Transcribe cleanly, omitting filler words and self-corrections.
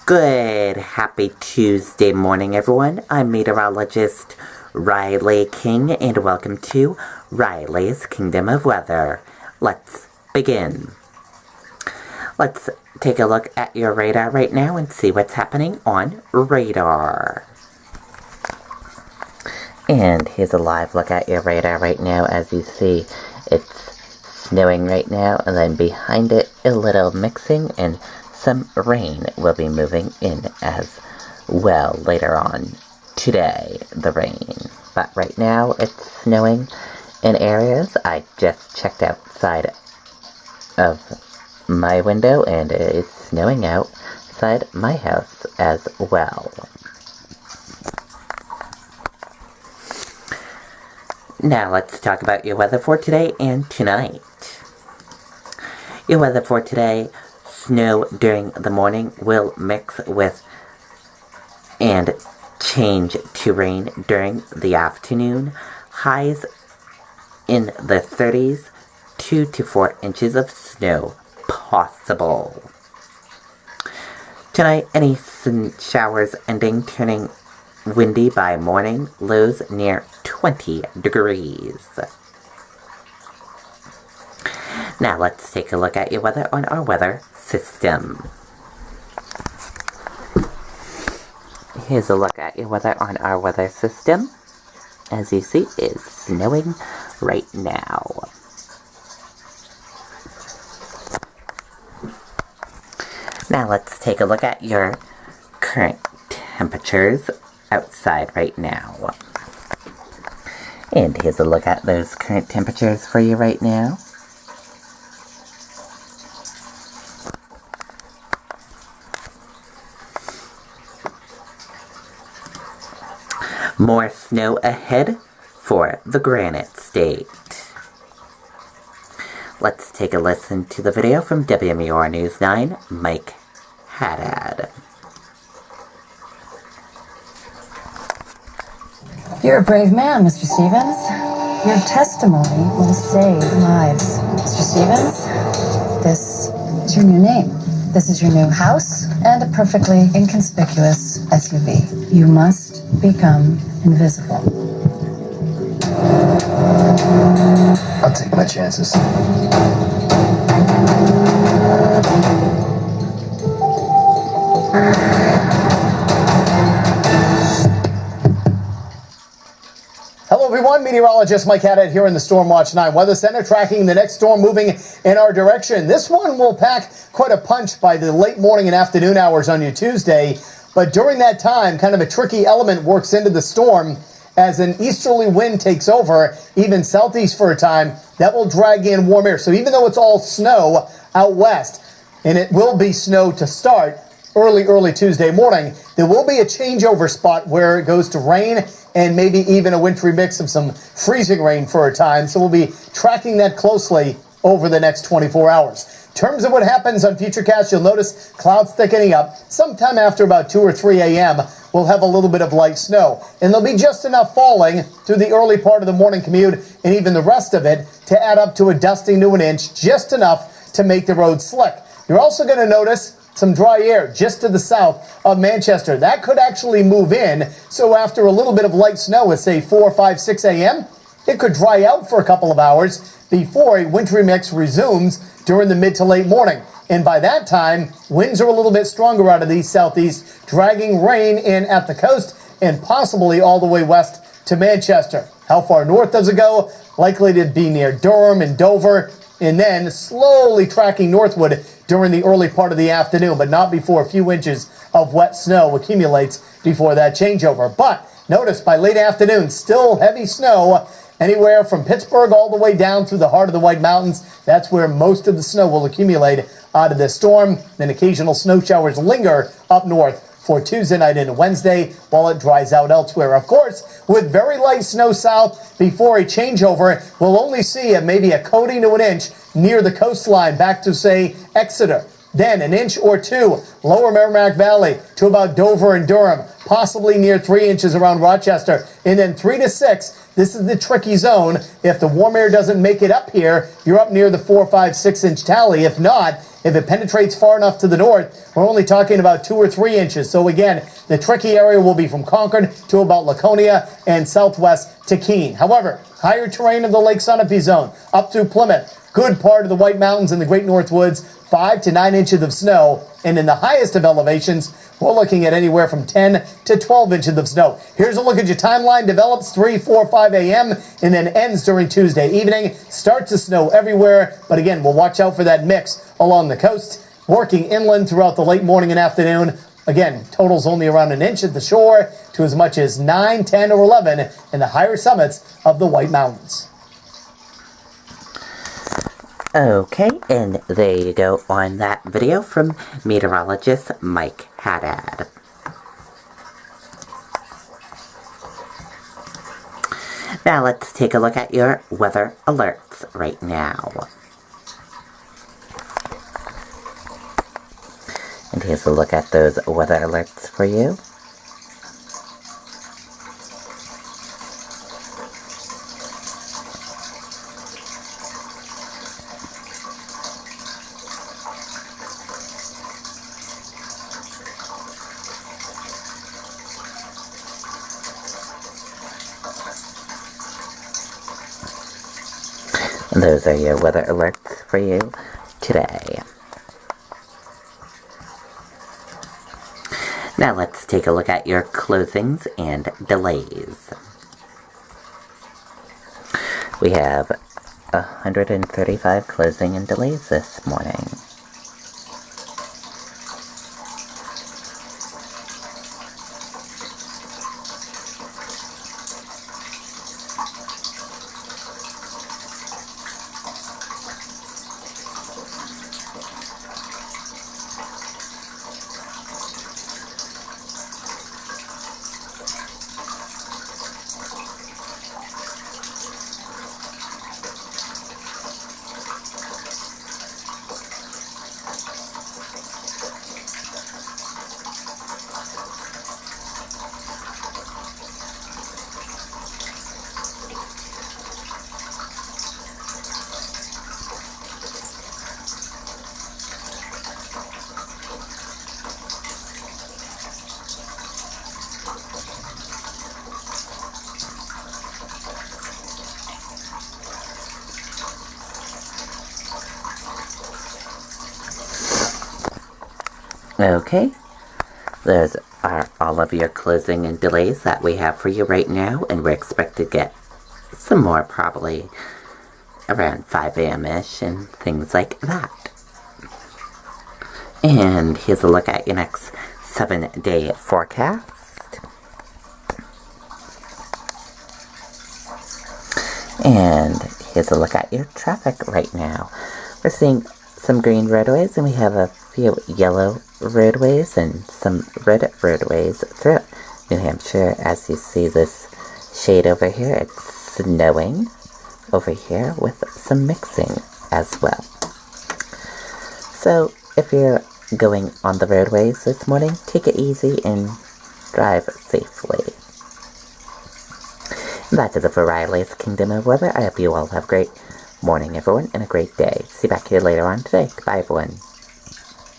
Good, happy Tuesday morning, everyone. I'm meteorologist Riley King, and welcome to Riley's Kingdom of Weather. Let's begin. Let's take a look at your radar right now and see what's happening on radar. And here's a live look at your radar right now. As you see, it's snowing right now, and then behind it, a little mixing, and some rain will be moving in as well later on today, the rain. But right now, it's snowing in areas. I just checked outside of my window, and it is snowing outside my house as well. Now let's talk about your weather for today and tonight. Your weather for today: snow during the morning will mix with and change to rain during the afternoon. Highs in the 30s, 2 to 4 inches of snow possible. Tonight, any showers ending, turning windy by morning, lows near 20 degrees. Now let's take a look at your weather on our weather system. Here's a look at your weather on our weather system. As you see, it's snowing right now. Now let's take a look at your current temperatures outside right now. And here's a look at those current temperatures for you right now. More snow ahead for the Granite State. Let's take a listen to the video from WMUR News 9, Mike Haddad. You're a brave man, Mr. Stevens. Your testimony will save lives. Mr. Stevens, this is your new name. This is your new house and a perfectly inconspicuous SUV. You must become invisible. I'll take my chances. Hello everyone, meteorologist Mike Haddad here in the Storm Watch 9 Weather Center, tracking the next storm moving in our direction. This one will pack quite a punch by the late morning and afternoon hours on your Tuesday, but during that time, kind of a tricky element works into the storm as an easterly wind takes over, even southeast for a time. That will drag in warm air. So even though it's all snow out west, and it will be snow to start early Tuesday morning, there will be a changeover spot where it goes to rain and maybe even a wintry mix of some freezing rain for a time. So we'll be tracking that closely over the next 24 hours. In terms of what happens on Futurecast, you'll notice clouds thickening up. Sometime after about 2 or 3 a.m., we'll have a little bit of light snow. And there'll be just enough falling through the early part of the morning commute and even the rest of it to add up to a dusting to an inch, just enough to make the road slick. You're also going to notice some dry air just to the south of Manchester. That could actually move in. So after a little bit of light snow at, say, 4, 5, 6 a.m., it could dry out for a couple of hours before a wintry mix resumes during the mid to late morning. And by that time, winds are a little bit stronger out of the southeast, dragging rain in at the coast and possibly all the way west to Manchester. How far north does it go? Likely to be near Durham and Dover, and then slowly tracking northward during the early part of the afternoon, but not before a few inches of wet snow accumulates before that changeover. But notice by late afternoon, still heavy snow anywhere from Pittsburgh all the way down through the heart of the White Mountains. That's where most of the snow will accumulate out of this storm. Then occasional snow showers linger up north for Tuesday night into Wednesday while it dries out elsewhere. Of course, with very light snow south before a changeover, we'll only see maybe a coating to an inch near the coastline back to, say, Exeter. Then an inch or two lower Merrimack Valley to about Dover and Durham, possibly near 3 inches around Rochester. And then 3 to 6, this is the tricky zone. If the warm air doesn't make it up here, you're up near the 4, 5, 6 inch tally. If not, If it penetrates far enough to the north, we're only talking about 2 or 3 inches. So again, the tricky area will be from Concord to about Laconia and southwest to Keene. However, higher terrain of the Lake Sunapee zone up through Plymouth, good part of the White Mountains and the Great North Woods, 5 to 9 inches of snow. And in the highest of elevations, we're looking at anywhere from 10 to 12 inches of snow. Here's a look at your timeline. Develops 3, 4, 5 a.m. and then ends during Tuesday evening. Starts to snow everywhere. But again, we'll watch out for that mix along the coast, working inland throughout the late morning and afternoon. Again, totals only around an inch at the shore to as much as 9, 10, or 11 in the higher summits of the White Mountains. Okay, and there you go on that video from meteorologist Mike Haddad. Now let's take a look at your weather alerts right now. And here's a look at those weather alerts for you. And those are your weather alerts for you today. Now let's take a look at your closings and delays. We have 135 closing and delays this morning. Okay, those are all of your closing and delays that we have for you right now, and we're expected to get some more probably around 5 a.m.-ish and things like that. And here's a look at your next 7-day forecast. And here's a look at your traffic right now. We're seeing some green roadways, and we have a few yellow roadways and some red roadways throughout New Hampshire. As you see this shade over here, it's snowing over here with some mixing as well. So if you're going on the roadways this morning, take it easy and drive safely. That is it for Riley's Kingdom of Weather. I hope you all have a great morning, everyone, and a great day. See you back here later on today. Bye, everyone.